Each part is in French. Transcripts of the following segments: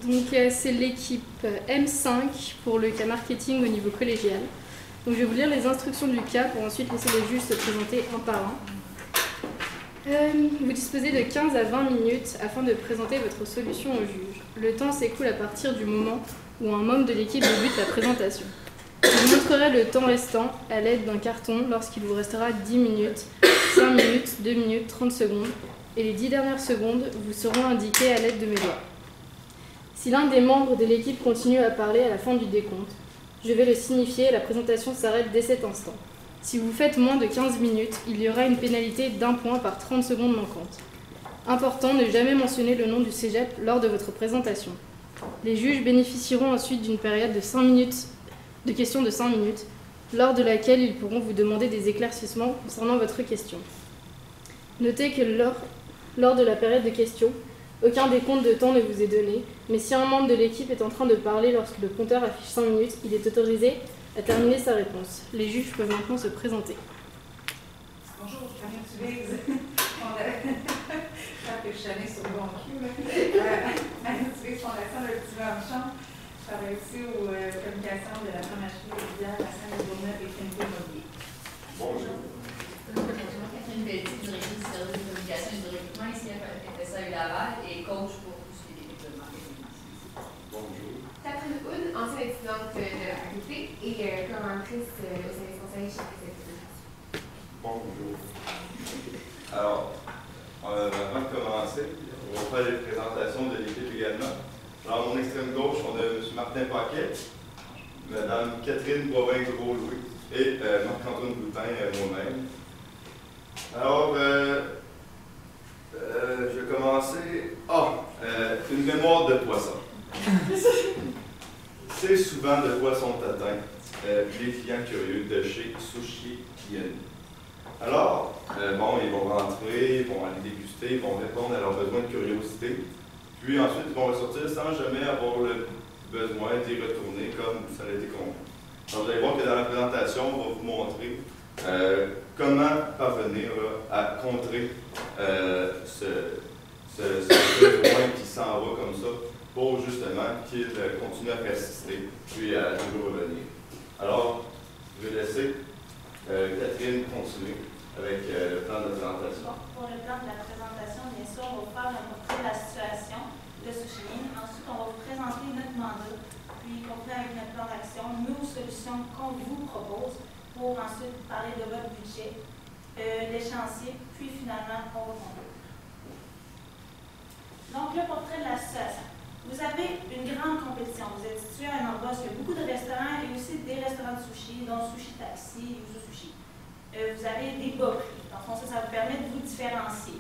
Donc c'est l'équipe M5 pour le cas marketing au niveau collégial. Donc je vais vous lire les instructions du cas pour ensuite laisser les juges se présenter un par un. Vous disposez de 15 à 20 minutes afin de présenter votre solution au juge. Le temps s'écoule à partir du moment où un membre de l'équipe débute la présentation. Je vous montrerai le temps restant à l'aide d'un carton lorsqu'il vous restera 10 minutes, 5 minutes, 2 minutes, 30 secondes et les 10 dernières secondes vous seront indiquées à l'aide de mes doigts. Si l'un des membres de l'équipe continue à parler à la fin du décompte, je vais le signifier et la présentation s'arrête dès cet instant. Si vous faites moins de 15 minutes, il y aura une pénalité d'1 point par 30 secondes manquantes. Important, ne jamais mentionner le nom du cégep lors de votre présentation. Les juges bénéficieront ensuite d'une période de 5 minutes, de questions de 5 minutes, lors de laquelle ils pourront vous demander des éclaircissements concernant votre question. Notez que lors de la période de questions, aucun décompte de temps ne vous est donné, mais si un membre de l'équipe est en train de parler lorsque le compteur affiche 5 minutes, il est autorisé à terminer sa réponse. Les juges peuvent maintenant se présenter. Bonjour, je suis Annie Tubise. Je suis allée sur le bon cul. Annie Tubise, Fondation Le Petit Blanchon. Je travaille aussi aux communications de la pharmacie Rivière, la Saint-Bourneuf et Trinité Immobilier. Bonjour. Catherine Pelletier, directrice du service de communication et de recrutement ici à FSA Laval et coach pour tout ce qui est développement marketing. Bonjour. Catherine Houd, ancienne étudiante de la faculté et commentatrice au service conseil chez FSA. Bonjour. Alors, avant de commencer, on va faire les présentations de l'équipe également. Alors, à mon extrême gauche, on a M. Martin Paquet, Mme Catherine Bovin-Gros-Louis et Marc-Antoine Boutin, moi-même. Alors, je vais commencer. Une mémoire de poisson. C'est souvent de quoi sont atteints les clients curieux de chez Sushi Yen. Alors, ils vont rentrer, ils vont aller déguster, ils vont répondre à leurs besoins de curiosité. Puis ensuite, ils vont ressortir sans jamais avoir le besoin d'y retourner comme ça a été compris. Alors, vous allez voir que dans la présentation, on va vous montrer comment parvenir à contrer ce besoin qui s'en va comme ça pour justement qu'il continue à persister puis à toujours revenir. Alors, je vais laisser Catherine continuer avec le plan de présentation. Pour le plan de la présentation, bien sûr, on va faire un portrait de la situation de Sushi Yen. Ensuite, on va vous présenter notre mandat, puis continuer avec notre plan d'action, nos solutions qu'on vous propose pour ensuite parler de votre budget, l'échéancier, puis finalement, on va conclure. Donc, le portrait de la situation. Vous avez une grande compétition. Vous êtes situé à un endroit où il y a beaucoup de restaurants et aussi des restaurants de sushi, dont Sushi Taxi, Yuzu Sushi. Vous avez des bas prix. Dans le fond, ça vous permet de vous différencier.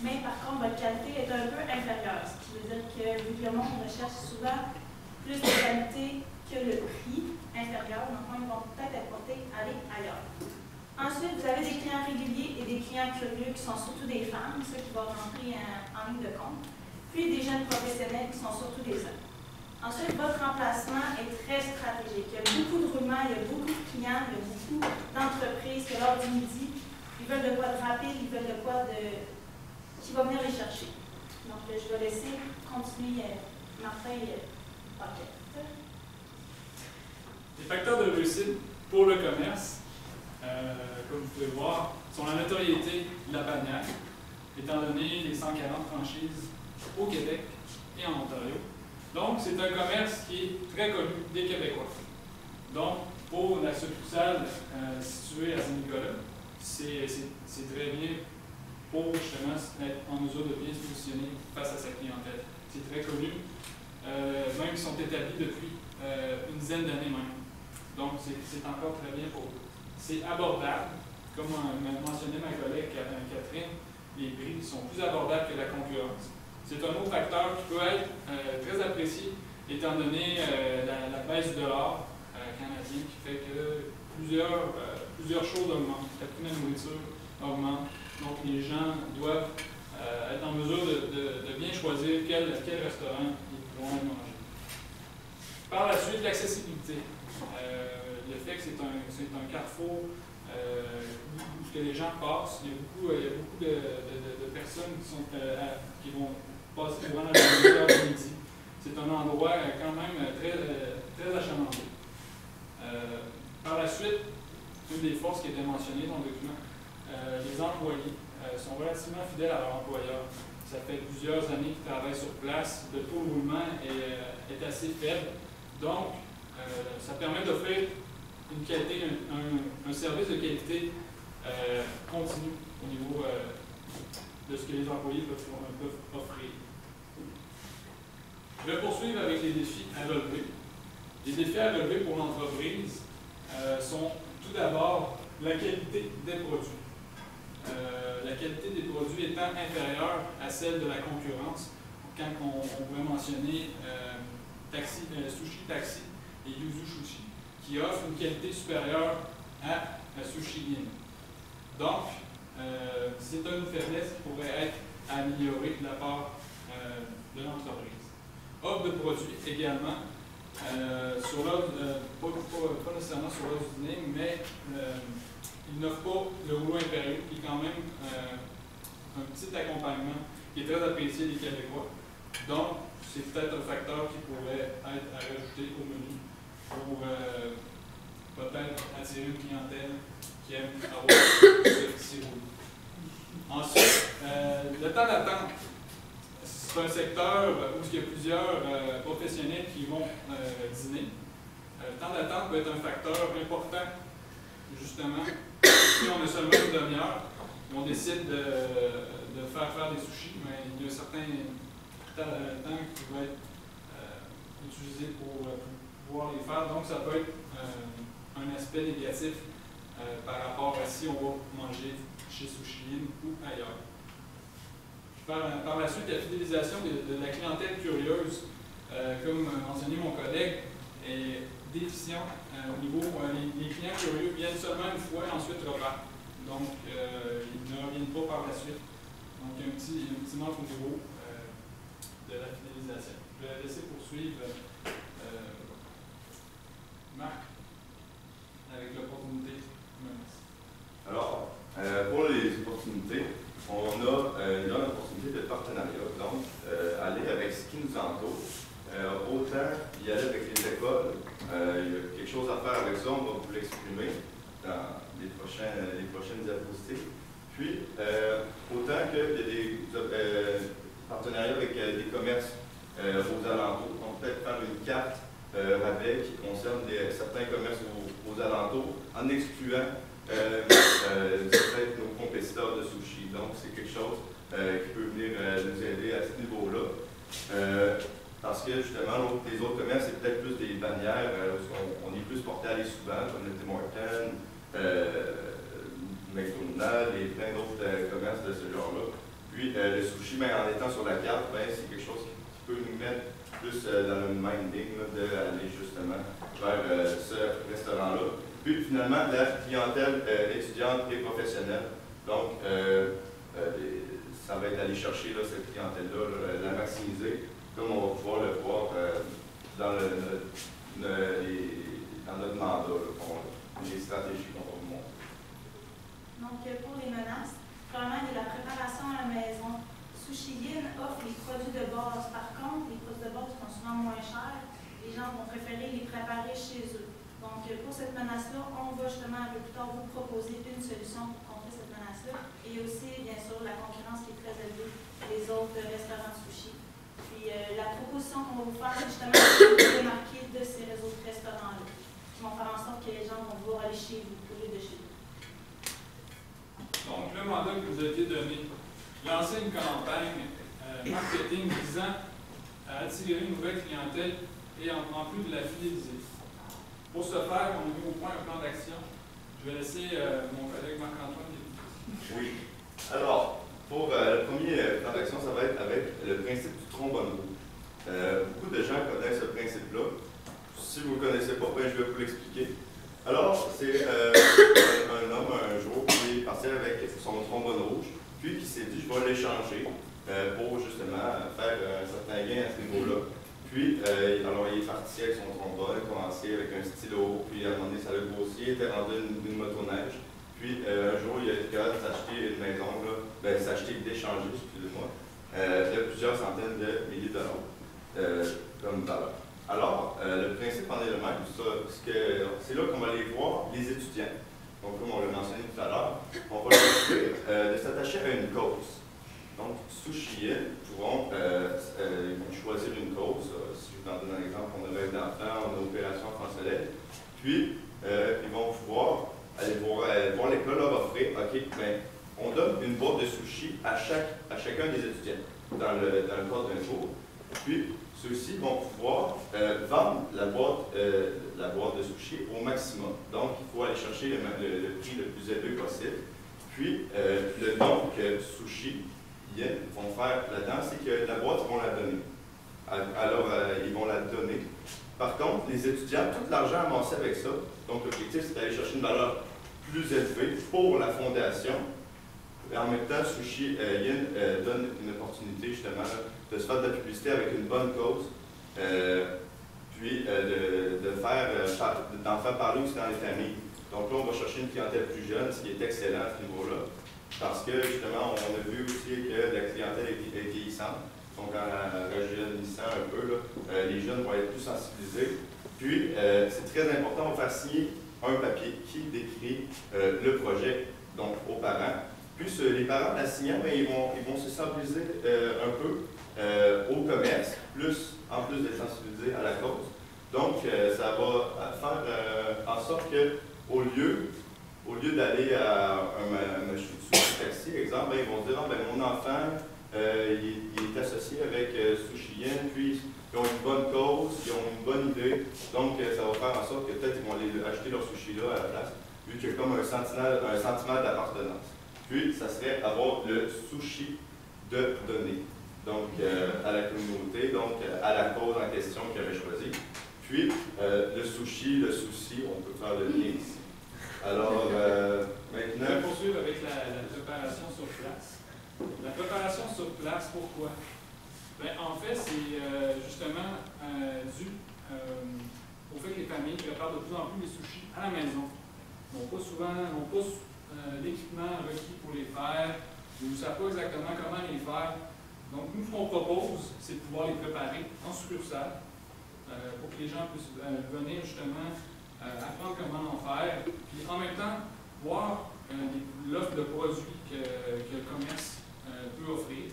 Mais par contre, votre qualité est un peu inférieure, ce qui veut dire que vu que le monde recherche souvent plus de qualité que le prix inférieur, donc ils vont peut-être être portés à aller ailleurs. Ensuite, vous avez des clients réguliers et des clients curieux qui sont surtout des femmes, ceux qui vont rentrer en ligne de compte. Puis des jeunes professionnels qui sont surtout des hommes. Ensuite, votre remplacement est très stratégique. Il y a beaucoup de roulements, il y a beaucoup de clients, il y a beaucoup d'entreprises que lors du midi, ils veulent de quoi de rapide, ils veulent de quoi qui va venir les chercher. Donc, je vais laisser continuer Martin et Paquet. Les facteurs de réussite pour le commerce, comme vous pouvez voir, sont la notoriété de la bannière, étant donné les 140 franchises au Québec et en Ontario. Donc, c'est un commerce qui est très connu des Québécois. Donc, pour la succursale située à Saint-Nicolas, c'est très bien pour justement être en mesure de bien se positionner face à sa clientèle. C'est très connu. Même ils sont établis depuis une dizaine d'années même. Donc, c'est encore très bien pour eux. C'est abordable. Comme mentionnait ma collègue Catherine, les prix sont plus abordables que la concurrence. C'est un autre facteur qui peut être très apprécié, étant donné la baisse du dollar canadien, qui fait que plusieurs choses augmentent. Le prix de la nourriture augmente. Donc, les gens doivent être en mesure de bien choisir quel restaurant ils pourront manger. Par la suite, l'accessibilité. Le fait que c'est un carrefour où les gens passent, il y a beaucoup de personnes qui vont passer durant la journée du midi. c'est un endroit quand même très achalandé. Par la suite, une des forces qui était mentionnée dans le document, les employés sont relativement fidèles à leur employeur. Ça fait plusieurs années qu'ils travaillent sur place, le taux de roulement est assez faible. Donc, ça permet d'offrir une qualité, un service de qualité continu au niveau de ce que les employés peuvent offrir. Je vais poursuivre avec les défis à relever. Les défis à relever pour l'entreprise sont tout d'abord la qualité des produits. La qualité des produits étant inférieure à celle de la concurrence, quand on pourrait mentionner Sushi Taxi et Yuzu Sushi, qui offrent une qualité supérieure à Sushi Inn. Donc, c'est une faiblesse qui pourrait être améliorée de la part de l'entreprise. Offre de produits également, pas nécessairement sur l'ordre du dîner, mais il n'offre pas le rouleau impérieux, qui est quand même un petit accompagnement qui est très apprécié des Québécois. Donc, c'est peut-être un facteur qui pourrait être à rajouter au menu pour peut-être attirer une clientèle qui aime avoir ce petit rouleau. Ensuite, le temps d'attente. C'est un secteur où il y a plusieurs professionnels qui vont dîner. Le temps d'attente peut être un facteur important, justement. Si on a seulement une demi-heure, on décide de faire des sushis, mais il y a un certain temps qui va être utilisé pour pouvoir les faire. Donc, ça peut être un aspect négatif par rapport à si on va manger chez Sushi Inn ou ailleurs. Par la suite, la fidélisation de la clientèle curieuse, comme mentionné mon collègue, est déficient au niveau les clients curieux viennent seulement une fois et ensuite repartent. Donc, ils ne reviennent pas par la suite. Donc, il y a un petit manque au niveau de la fidélisation. Je vais laisser poursuivre Marc avec l'opportunité. Alors, pour les opportunités, on a une grande opportunité de partenariat. Donc, aller avec ce qui nous entoure. Autant y aller avec les écoles, il y a quelque chose à faire avec ça, on va vous l'exprimer dans les prochaines diapositives. Puis, autant qu'il y a des partenariats avec des commerces aux alentours, on peut peut-être faire une carte rabais qui concerne certains commerces aux alentours, en excluant peut-être nos compétiteurs de sushi. Donc, c'est quelque chose qui peut venir nous aider à ce niveau-là. Parce que justement, les autres commerces, c'est peut-être plus des bannières, on est plus porté à aller souvent, comme le Tim Hortons, McDonald's et plein d'autres commerces de ce genre-là. Puis le sushi, en étant sur la carte, c'est quelque chose qui peut nous mettre plus dans le minding d'aller justement vers ce restaurant-là. Puis finalement, la clientèle étudiante et professionnelle. Donc, ça va être aller chercher cette clientèle-là, la maximiser, comme on va pouvoir le voir dans notre mandat, les stratégies qu'on va vous montrer. Donc, pour les menaces, premièrement, il y a la préparation à la maison. Sushi Inn offre les produits de base. Par contre, les produits de base sont souvent moins chers. Les gens vont préférer les préparer chez eux. Donc, pour cette menace-là, on va justement un peu plus tard vous proposer une solution pour contrer cette menace-là. Et aussi, bien sûr, la concurrence qui est très élevée des autres restaurants de sushi. Puis, la proposition qu'on va vous faire, c'est justement de vous démarquer de ces réseaux de restaurants-là, qui vont faire en sorte que les gens vont vouloir aller chez vous au lieu de chez vous. Donc, le mandat que vous a été donné, lancer une campagne marketing visant à attirer une nouvelle clientèle et en plus de la fidéliser. Pour ce faire, on a mis au point un plan d'action. Je vais laisser mon collègue Marc-Antoine débuter. Oui. Alors, pour le premier plan d'action, ça va être avec le principe du trombone rouge. Beaucoup de gens connaissent ce principe-là. Si vous ne le connaissez pas, je vais vous l'expliquer. Alors, c'est un homme un jour qui est parti avec son trombone rouge, puis qui s'est dit, je vais l'échanger pour justement faire un certain gain à ce niveau-là. Puis, alors il est parti avec son trombone, il a commencé avec un stylo, puis à un moment donné, ça l'a grossi, il était rendu une motoneige. Puis, un jour, il a été capable de s'acheter une maison, d'échanger, excusez-moi, de plusieurs centaines de milliers de dollars. comme valeur. Alors, le principe en est le même, c'est là qu'on va aller voir les étudiants. Donc, comme on l'a mentionné tout à l'heure, on va leur dire de s'attacher à une cause. Donc, Sushi pourront choisir une cause. Si je vous en donne un exemple, on a rêve d'enfant, on a opération enfant soleil. Puis, ils vont pouvoir aller voir l'école leur offrir, OK, ben, on donne une boîte de sushi à chacun des étudiants dans le cadre d'un cours. Puis, ceux-ci vont pouvoir vendre la boîte de sushi au maximum. Donc, il faut aller chercher le prix le plus élevé possible. Puis, le don que Sushi vont faire là-dedans, c'est que la boîte, ils vont la donner. Alors, ils vont la donner. Par contre, les étudiants, tout l'argent amassé avec ça, donc l'objectif, c'est d'aller chercher une valeur plus élevée pour la fondation. Et en même temps, Sushi donne une opportunité, justement, de se faire de la publicité avec une bonne cause, puis d'en faire parler aussi dans les familles. Donc là, on va chercher une clientèle plus jeune, ce qui est excellent à ce niveau-là, parce que, justement, on a vu aussi que la clientèle est vieillissante. Donc, en rajeunissant un peu, là, les jeunes vont être plus sensibilisés. Puis, c'est très important, on va faire signer un papier qui décrit le projet donc, aux parents. Puis, les parents, en la signant, ils vont se sensibiliser un peu au commerce, en plus d'être sensibilisés à la cause. Donc, ça va faire en sorte qu'au lieu d'aller à un sushi-taxi, exemple, ils vont dire « mon enfant, il est associé avec Sushi, puis ils ont une bonne cause, ils ont une bonne idée, donc ça va faire en sorte que peut-être ils vont aller acheter leur sushi là à la place, vu qu'il y a comme un sentiment d'appartenance. Puis, ça serait avoir le sushi de donner, donc à la communauté, donc à la cause en question qu'ils avaient choisi. Puis, le sushi, le souci, on peut faire le lien ici. Alors, maintenant... Je vais poursuivre avec la préparation sur place. La préparation sur place, pourquoi? Bien, en fait, c'est justement dû au fait que les familles préparent de plus en plus les sushis à la maison. N'ont pas l'équipement requis pour les faire, ils ne savent pas exactement comment les faire. Donc, nous, ce qu'on propose, c'est de pouvoir les préparer en succursale pour que les gens puissent venir justement apprendre comment en faire, puis en même temps, voir l'offre de produits que le commerce peut offrir.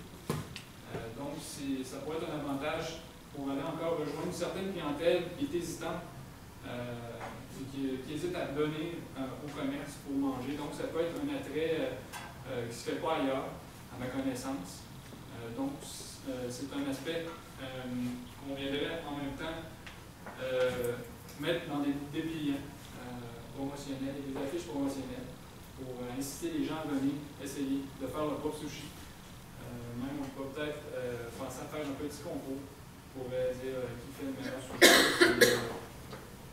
Donc, ça pourrait être un avantage pour aller encore rejoindre une certaine clientèle qui est hésitante, qui hésite à donner au commerce pour manger. Donc, ça peut être un attrait qui ne se fait pas ailleurs, à ma connaissance. Donc, c'est un aspect qu'on viendrait en même temps mettre dans des dépliants promotionnels et des affiches promotionnelles pour inciter les gens à venir essayer de faire leur propre sushi. Même on peut peut-être penser à faire un petit concours pour dire qui fait le meilleur sushi.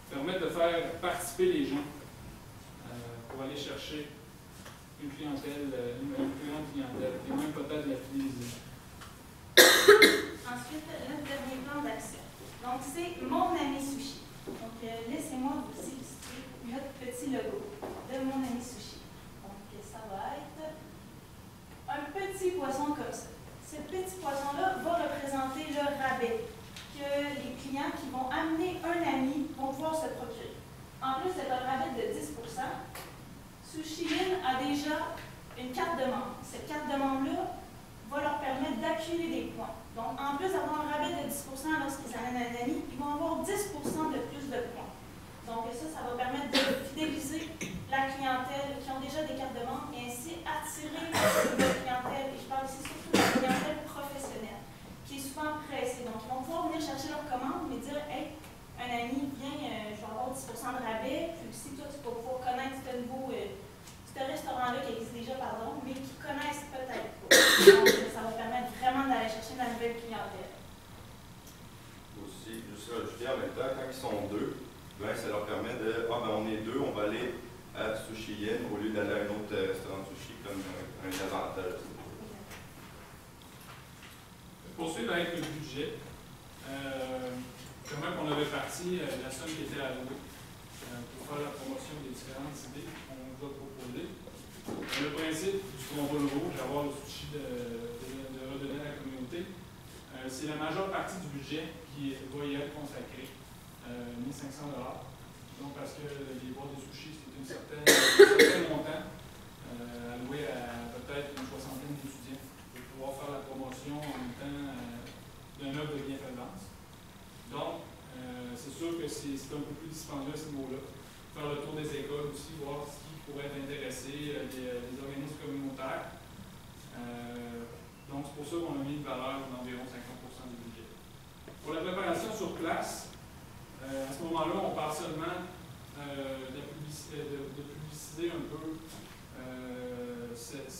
Permettre de faire participer les gens pour aller chercher une clientèle, une plus grande clientèle, et même peut-être la fidéliser. Ensuite, notre dernier plan d'action. Donc, c'est Mon Ami Sushi. Donc, laissez-moi vous illustrer notre petit logo de Mon Ami Sushi. Donc, ça va être un petit poisson comme ça. Ce petit poisson-là va représenter le rabais que les clients qui vont amener un ami vont pouvoir se procurer. En plus de leur rabais de 10 Sushi a déjà une carte de membre. Cette carte de membre-là va leur permettre d'accumuler des points. Donc, en plus d'avoir un rabais de 10 lorsqu'ils amènent un ami, ils vont avoir 10 de plus de points. Donc, ça va permettre de fidéliser la clientèle qui ont déjà des cartes de membre et ainsi attirer la clientèle, et je parle ici surtout de la clientèle professionnelle, qui est souvent pressée. Donc, ils vont pouvoir venir chercher leur commande, mais dire « Hey, un ami, viens, je vais avoir 10 de rabais, puis si toi, tu vas pouvoir connaître ce nouveau restaurant-là qui existe déjà, mais qui connaissent peut-être pas. Donc, ça va permettre vraiment d'aller chercher de la nouvelle clientèle. Aussi, juste rajouter en même temps, quand ils sont deux, ben, ça leur permet de, on est deux, on va aller à Sushi Yin au lieu d'aller à un autre restaurant de sushi comme un avantage. Poursuivre avec le budget, comment on avait parti la somme qui était allouée pour faire la promotion des différentes idées qu'on nous a proposées. Le principe du contrôle rouge, avoir le sushi de redonner à la communauté, c'est la majeure partie du budget qui va y être consacrée, 1500 $. Donc, parce que les boîtes de sushi, c'est un certain montant, alloué à peut-être une soixantaine d'étudiants pour pouvoir faire la promotion en même temps d'une œuvre de bienfaisance. Donc, c'est sûr que c'est un peu plus dispendieux à ce niveau-là. Faire le tour des écoles aussi, voir ce qui pourrait être intéressé, les organismes communautaires. Donc, c'est pour ça qu'on a mis une valeur d'environ 50% du budget. Pour la préparation sur place, à ce moment-là, on parle seulement de publiciser un peu cette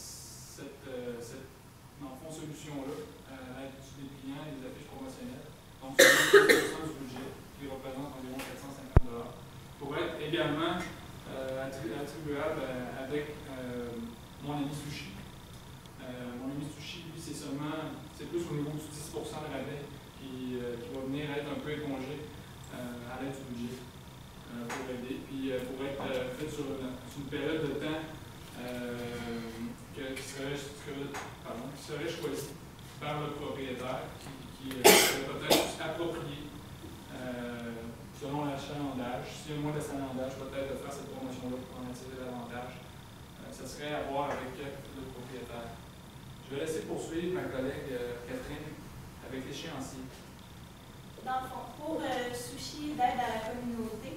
solution-là à l'aide des clients et des affiches promotionnelles. Donc, c'est 50% du budget qui représente environ 450 $. Pour être également attribuable avec mon ami sushi. Mon ami sushi, lui, c'est plus au niveau du 10% de rabais qui va venir être un peu épongé à l'aide du budget pour aider. Puis pour être fait sur une période de temps qui serait choisie par le propriétaire qui serait peut-être approprié selon l'achalandage. S'il y a moins d'achalandage, peut-être de faire cette promotion-là pour en attirer davantage. Ça serait à voir avec le propriétaire. Je vais laisser poursuivre ma collègue Catherine avec l'échéancier. Dans le fond, pour sushi d'aide à la communauté,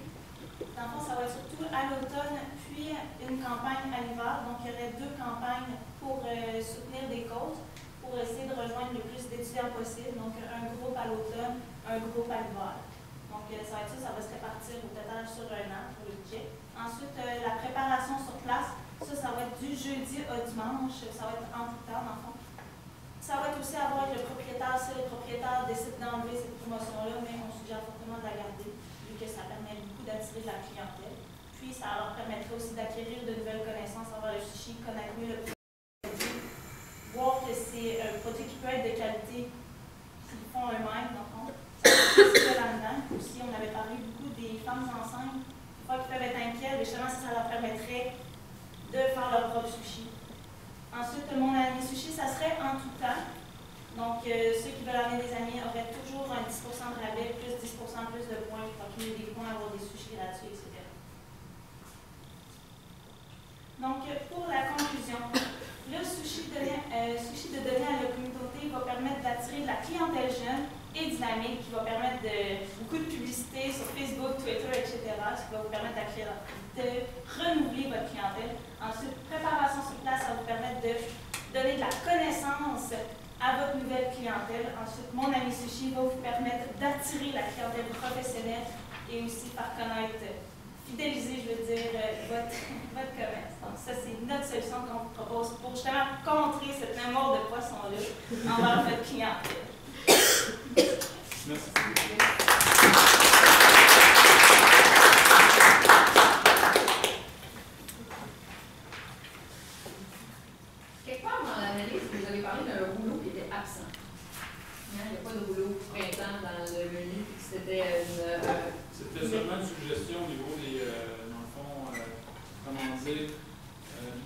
dans le fond, ça va être surtout à l'automne, puis une campagne à l'hiver. Donc, il y aurait 2 campagnes pour soutenir des causes, pour essayer de rejoindre le plus d'étudiants possible. Donc, un groupe à l'automne, un groupe à l'hiver. Donc, ça va se répartir au total sur 1 an pour le budget. Ensuite, la préparation sur place, ça va être du jeudi au dimanche. Ça va être en tout temps, dans le fond. Ça va être aussi à voir avec le propriétaire. Si le propriétaire décide d'enlever cette promotion-là, mais on suggère fortement de la garder, vu que ça permet beaucoup d'attirer de la clientèle. Puis, ça leur permettrait aussi d'acquérir de nouvelles connaissances envers le sushi, connaître mieux le produit, voir que c'est un produit qui peut être de qualité, qu'ils font eux-mêmes, dans le fond. Ça va être là-dedans. Aussi, on avait parlé beaucoup des femmes enceintes, des fois qui peuvent être inquiètes, justement, ça leur permettrait de faire leur propre sushi. Ensuite, mon ami sushi, ça serait en tout temps. Donc, ceux qui veulent amener des amis auraient toujours un 10% de rabais, plus 10% plus de points, pour accumuler des points, avoir des sushis gratuits, etc. Donc, pour la conclusion, le sushi de donner à la communauté va permettre d'attirer de la clientèle jeune et dynamique, qui va permettre beaucoup de publicité sur Facebook, Twitter, etc., ce qui va vous permettre de renouveler votre clientèle. Ensuite, préparation sur place, ça va vous permettre de donner de la connaissance à votre nouvelle clientèle. Ensuite, mon ami sushi va vous permettre d'attirer la clientèle professionnelle et aussi par connaître, fidéliser, je veux dire, votre commerce. Donc ça, c'est notre solution qu'on vous propose pour justement contrer cette mémoire de poisson-là envers votre clientèle. Merci. Quelque part dans l'analyse, vous avez parlé d'un rouleau qui était absent. Il n'y a pas de rouleau printemps dans le menu, c'était C'était seulement une suggestion au niveau des, dans le fond, comment dire,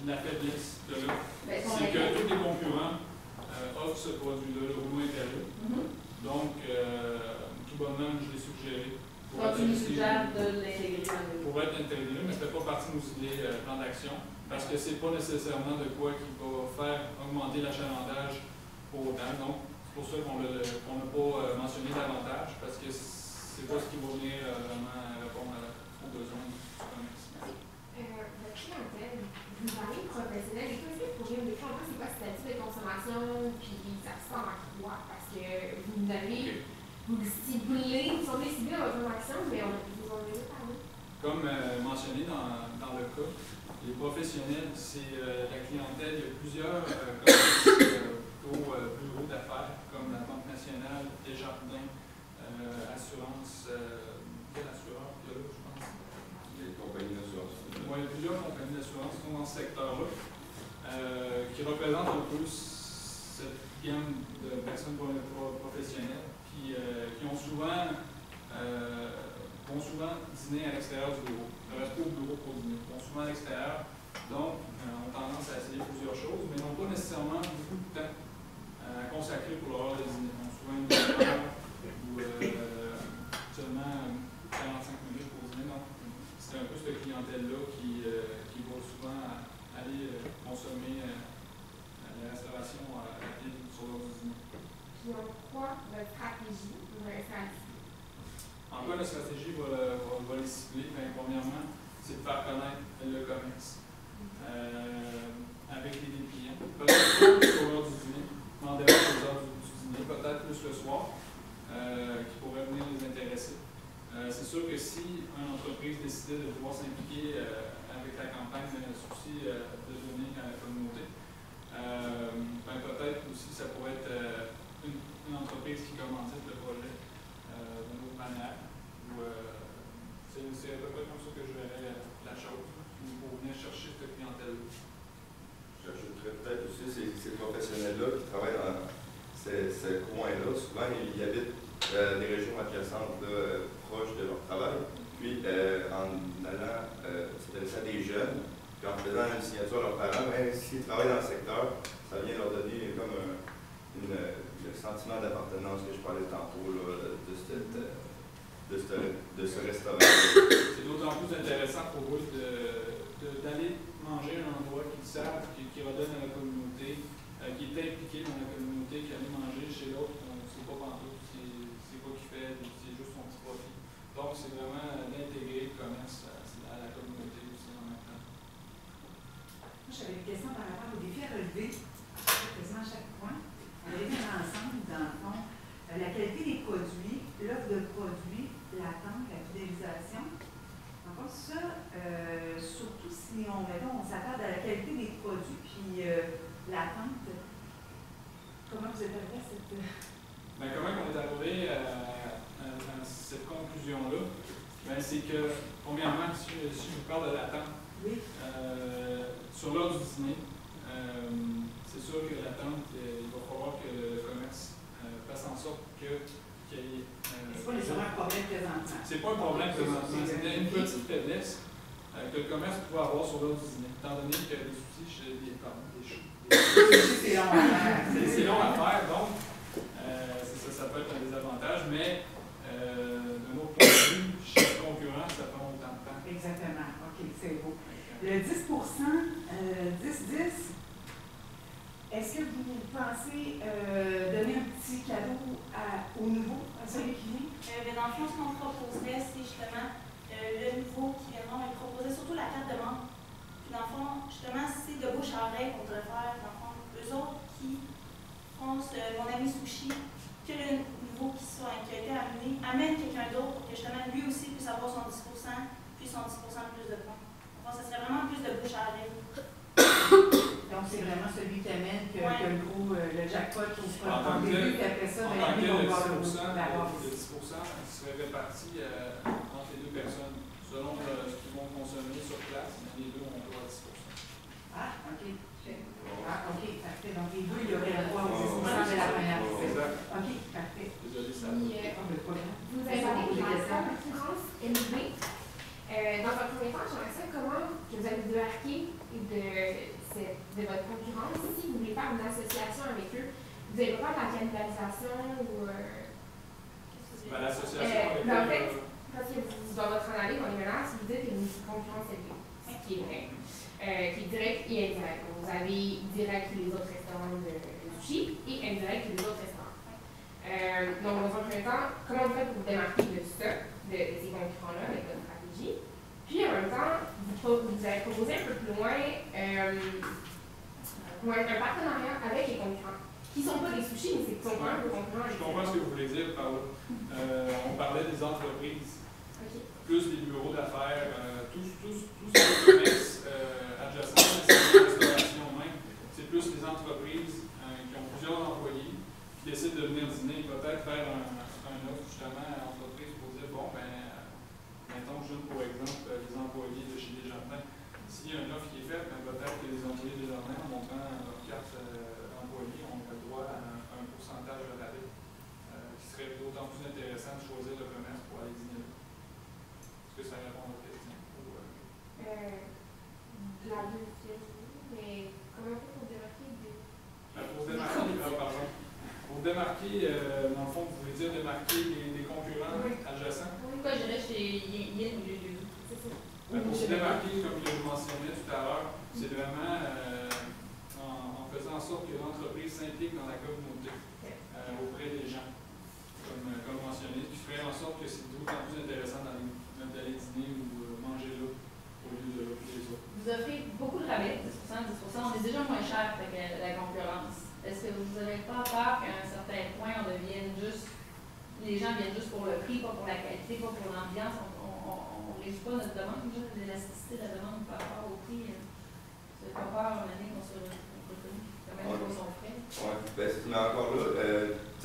la faiblesse de là. C'est que tous les concurrents offrent ce produit-là, le rouleau intérieur. Donc, tout bonnement, je l'ai suggéré. Donc, tu nous suggères de l'intégrer dans le pour être intégré, mais ce n'était pas partie de nos idées plan d'action, parce que ce n'est pas nécessairement de quoi qui va faire augmenter l'achalandage pour autant. Donc, c'est pour ça qu'on n'a pas mentionné davantage, parce que c'est pas ce qui va venir vraiment répondre aux besoins du commerce. Votre clientèle, vous parlez de professionnels, et qu'est-ce que vous pourriez me décrire un peu c'est quoi ce statut de consommation, puis ça ressemble à quoi? Parce que vous avez, vous ciblez, vous semblez cibler dans votre action, mais on vous en a déjà parlé. Comme mentionné dans le cas, les professionnels, c'est la clientèle. Il y a plusieurs bureaux d'affaires, comme la Banque nationale, Desjardins, Assurance, quel assureur il y a là, je pense? Les compagnies d'assurance. Oui, il y a plusieurs compagnies d'assurance qui sont dans ce secteur-là, qui représentent un peu cette gamme de personnes professionnelles qui ont souvent vont souvent dîner à l'extérieur du bureau. Ne restent pas au bureau pour dîner. Ils vont souvent à l'extérieur, donc ont tendance à essayer plusieurs choses, mais n'ont pas nécessairement beaucoup de temps à consacrer pour leur heure de dîner. Ils ont souvent une Puis en quoi votre stratégie va être ici? En quoi la stratégie va les cibler? Bien, premièrement, c'est de faire connaître le commerce avec les clients. Peut-être plus au l'heure du dîner, mais en dehors des heures du dîner, peut-être plus le soir, qui pourrait venir les intéresser. C'est sûr que si une entreprise décidait de pouvoir s'impliquer avec la campagne Souci de donner à la communauté, ben peut-être aussi ça pourrait être une entreprise qui commandite le projet d'une autre manière. C'est à peu près comme ça que je verrais la chose, pour venir chercher cette clientèle-là. J'ajouterais peut-être aussi ces professionnels-là qui travaillent dans ce coin-là. Souvent, ils habitent des régions adjacentes proches de leur travail. Puis, en allant s'adresser à des jeunes, puis en faisant une signature à leurs parents, même s'ils travaillent dans le secteur, ça vient leur donner comme le sentiment d'appartenance que je parlais tantôt là, de ce restaurant. C'est d'autant plus intéressant pour eux d'aller manger à un endroit qu'ils savent, qui redonne à la communauté, qui est impliqué dans la communauté, qui allait manger chez l'autre, on ne sait pas pantoute c'est quoi qu'il fait, c'est juste son petit profit. Donc, c'est vraiment d'intégrer le commerce à la communauté aussi en même temps. Moi, j'avais une question par rapport au défi à relever, quasiment à chaque point. On avait vu ensemble, dans le fond, la qualité des produits, l'offre de produits, l'attente, la fidélisation. En fait, ça, surtout si on s'attarde à la qualité des produits, puis l'attente, comment vous êtes arrivé à cette... Ben, comment on est arrivé à cette conclusion-là? Ben, c'est que, premièrement, si je vous parle de l'attente, oui. Sur l'heure du dîner, c'est sûr que l'attente, il va falloir que le commerce fasse en sorte qu'il y ait... c'est pas nécessairement un problème présentement. C'est pas un problème présentement. C'était une petite faiblesse que le commerce pouvait avoir sur l'heure du dîner, étant donné qu'il y a des outils chez des choux. C'est long à faire. C'est long à faire, donc ça peut être un désavantage, mais d'un autre point de vue, chez le concurrent, ça prend autant de temps. Exactement. OK, c'est beau. Le 10 10-10, est-ce que vous pensez donner un petit cadeau au nouveau, à celui qui vient? Dans le fond, ce qu'on proposerait, c'est justement le nouveau qui viendront et proposer surtout la carte de membre. Puis dans le fond, justement, c'est de bouche à oreille qu'on devrait faire. Dans le fond, eux autres qui font mon ami Sushi, que le nouveau qui a été amené, amène quelqu'un d'autre pour que justement lui aussi puisse avoir son 10%, puis son 10% de plus de points. Donc, ça serait vraiment plus de bouche à oreille. Donc, c'est vraiment celui qui amène que le jackpot au En début, puis après ça, en tant que le 10%, le 10% serait réparti entre les deux personnes, selon ce qu'ils vont consommer sur place, mais les deux ont droit à 10%. Ah, OK. Ah, OK, parfait. Donc, les deux, il y aurait le droit au 10% de la première fois. OK, parfait. Désolé, ça. Vous avez parlé de la concurrence élevée. Dans votre premier temps, j'aimerais ça comment que vous allez démarquer de votre concurrence. Si vous voulez faire une association avec eux, vous n'avez pas de la cannibalisation ou... L'association avec en fait, parce que dans votre analyse, dans les menaces, vous dites qu'il y a une concurrence élevée, ce qui est vrai, qui est direct et indirect. Vous avez direct les autres restaurants de sushi et indirect les autres restaurants. Donc, dans un premier temps, comment vous faites pour vous démarquer de ça, de ces concurrents-là avec votre stratégie? Puis, en même temps, vous avez proposé un peu plus loin un partenariat avec les concurrents, qui ne sont pas des sushis, mais c'est quand même des concurrents. Je comprends ce que vous voulez dire par là. On parlait des entreprises, plus des bureaux d'affaires, tout ce commerce adjacent à la restauration même. C'est plus les entreprises qui ont plusieurs employés, qui décident de venir dîner, peut-être faire un offre justement à l'entreprise pour dire, bon, mettons juste pour exemple les employés de chez Desjardins. S'il y a une offre qui est faite, peut-être que les employés de Desjardins, en montrant leur carte employée, ont le droit à un pourcentage de rabais, qui serait d'autant plus intéressant de choisir le commerce pour aller dîner là. Est-ce que ça répond à votre question? La deuxième, mais comment on fait pour démarquer Pour démarquer, dans le fond, vous voulez dire démarquer des concurrents adjacents? Pourquoi je dirais chez Yin ou les deux? C'est ça. Pour se démarquer, comme je le mentionnais tout à l'heure, c'est vraiment en faisant en sorte que l'entreprise s'implique dans la communauté auprès des gens, comme mentionné, qui ferait en sorte que c'est d'autant plus intéressant d'aller dîner ou manger là au lieu de les autres. Vous offrez beaucoup de rabais, 10%, on est déjà moins cher que la concurrence. Est-ce que vous n'avez pas peur qu'à un certain point, les gens viennent juste pour le prix, pas pour la qualité, pas pour l'ambiance? On ne réduit pas notre demande, juste l'élasticité de la demande par rapport au prix. Vous n'avez pas peur à un moment donné qu'on se retrouve quand même pour son frais? Oui, ben, mais encore là,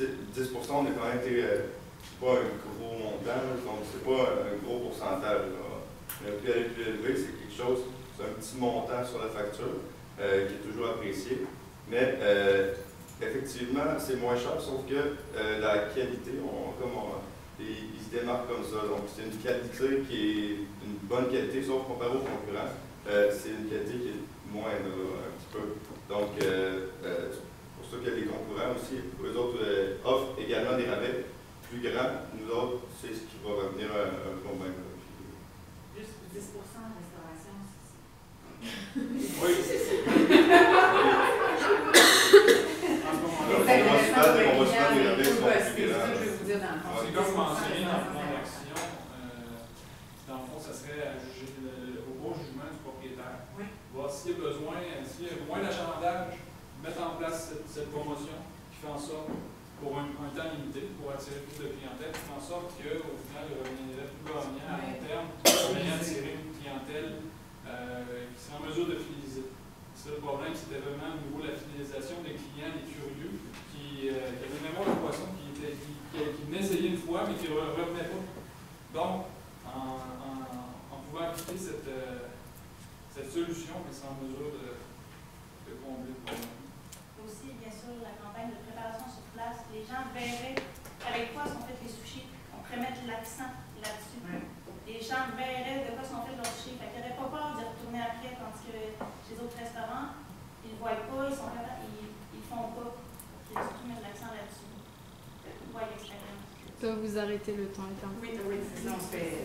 10%, on est quand même c'est pas un gros montant, donc c'est pas un gros pourcentage. Là. Le prix plus élevé, c'est quelque chose, c'est un petit montant sur la facture qui est toujours apprécié. Mais effectivement, c'est moins cher, sauf que la qualité, ils se démarquent comme ça. Donc, c'est une qualité qui est une bonne qualité, sauf comparé aux concurrents. C'est une qualité qui est moindre, un petit peu. Donc, c'est pour ça que les concurrents aussi, eux autres, offrent également des rabais plus grands. Nous autres, c'est ce qui va revenir un peu au même. Juste 10% en restauration, Oui. On va se faire des rabais qui sont plus grands. C'est comme mentionné dans le plan d'action, dans le fond, ça serait au bon jugement du propriétaire. Oui. Voir s'il y a besoin, s'il y a moins d'achalandage, mettre en place cette promotion qui fait en sorte, pour un temps limité, pour attirer plus de clientèle, qui fait en sorte qu'au final, il y aura une élève plus gagnant à long terme, en ayant attiré une clientèle qui serait en mesure de fidéliser. C'est le problème, c'était vraiment au niveau de la fidélisation des clients, des curieux, qui avaient une mémoire de poisson qui venaient essayer une fois, mais qui ne revenaient pas. Donc, en pouvant appliquer cette solution, ils sont en mesure de combler le problème. Aussi, bien sûr, la campagne de préparation sur place, les gens verraient avec quoi sont faits les sushis. On pourrait mettre l'accent là-dessus. Oui. Les gens verraient de quoi sont faits leurs sushis. Fait qu'ils n'auraient pas peur d'y retourner après, tandis que chez les autres restaurants, ils ne voient pas, ils font pas. Il faut surtout mettre l'accent là-dessus. Ils voient l'expérience. Je peux vous arrêter, le temps est un peu. Oui, sinon on se fait.